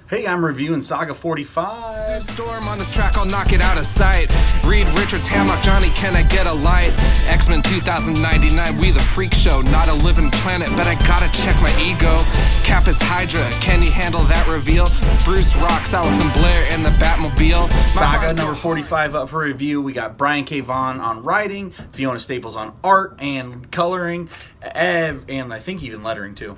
Hey, I'm reviewing Saga 45. Storm on this track, I'll knock it out of sight. Reed Richards, Hammock, Johnny, can I get a light? X-Men 2099, we the freak show, not a living planet, but I gotta check my ego. Capus Hydra, can you handle that reveal? Bruce Rocks, Allison Blair, and the Batmobile. Saga number 45 up for review. We got Brian K. Vaughn on writing, Fiona Staples on art and coloring, and I think even lettering too.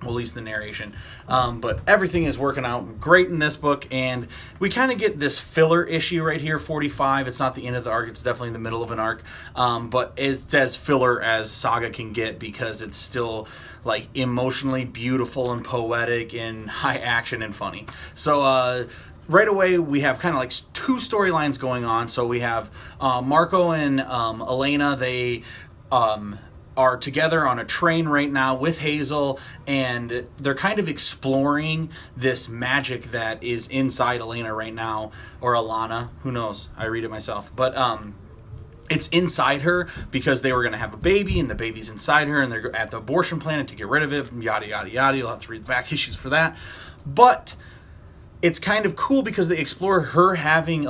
Well, at least the narration. But everything is working out great in this book, and we kind of get this filler issue right here, 45. It's not the end of the arc. It's definitely in the middle of an arc. But it's as filler as Saga can get because it's still like emotionally beautiful and poetic and high action and funny. So right away, we have kind of like two storylines going on. So we have Marco and Elena. They are together on a train right now with Hazel, and they're kind of exploring this magic that is inside Elena right now, or Alana, who knows? I read it myself. But it's inside her because they were going to have a baby, and the baby's inside her, and they're at the abortion planet to get rid of it, yada, yada, yada. You'll have to read the back issues for that. But it's kind of cool because they explore her having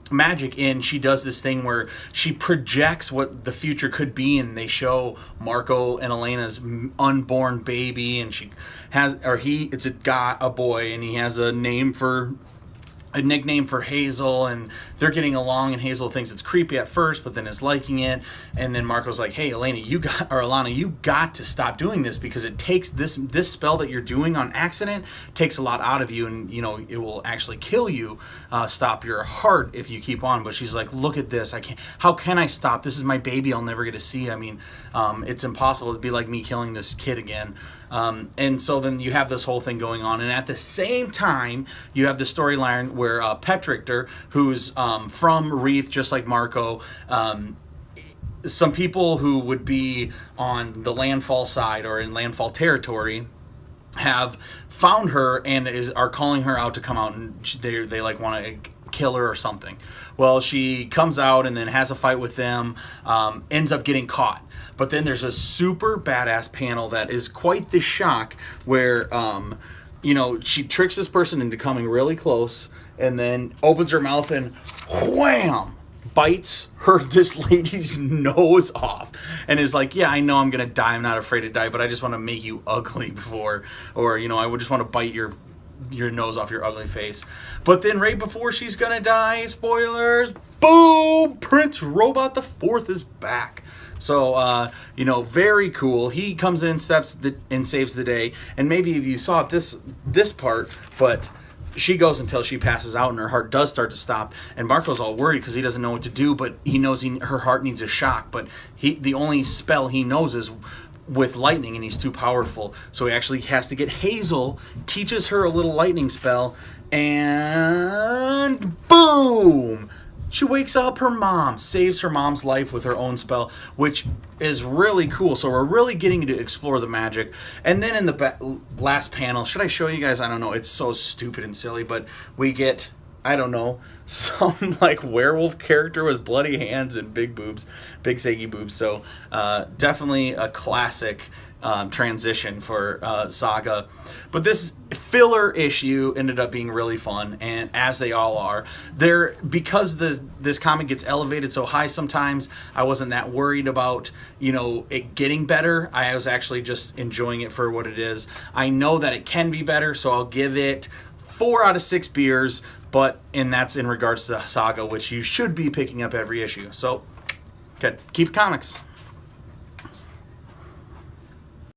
magic, and she does this thing where she projects what the future could be, and they show Marco and Elena's unborn baby, and she has, or it's a boy, and he has a nickname for Hazel, and they're getting along, and Hazel thinks it's creepy at first, but then is liking it. And then Marco's like, hey, Alana, you got to stop doing this, because it takes this spell that you're doing on accident takes a lot out of you, and it will actually kill you, stop your heart if you keep on. But she's like, look at this, how can I stop? This is my baby I'll never get to see. I mean, it's impossible. It'd be like me killing this kid again. And so then you have this whole thing going on, and at the same time you have the storyline where Petrichter, who's from Wreath, just like Marco, some people who would be on the landfall side or in landfall territory have found her and are calling her out to come out, and they like want to kill her or something. Well, she comes out and then has a fight with them, ends up getting caught. But then there's a super badass panel that is quite the shock where she tricks this person into coming really close, and then opens her mouth and wham, bites this lady's nose off, and is like, yeah, I know I'm gonna die, I'm not afraid to die, but I just want to make you ugly before, or I would just want to bite your nose off your ugly face. But then right before she's gonna die, spoilers, boom, Prince Robot the Fourth is back. So, very cool. He comes in, and saves the day. And maybe if you saw this part, but she goes until she passes out, and her heart does start to stop. And Marco's all worried because he doesn't know what to do, but he knows her heart needs a shock. But the only spell he knows is with lightning, and he's too powerful. So he actually has to get Hazel, teaches her a little lightning spell, and boom! She wakes up her mom, saves her mom's life with her own spell, which is really cool. So we're really getting to explore the magic. And then in the last panel, should I show you guys? I don't know. It's so stupid and silly, but we get, I don't know, some like werewolf character with bloody hands and big boobs, big saggy boobs. So definitely a classic transition for Saga. But this filler issue ended up being really fun, and as they all are. Because this comic gets elevated so high sometimes, I wasn't that worried about it getting better. I was actually just enjoying it for what it is. I know that it can be better, so I'll give it 4 out of 6 beers, and that's in regards to Saga, which you should be picking up every issue. So, good. Keep comics.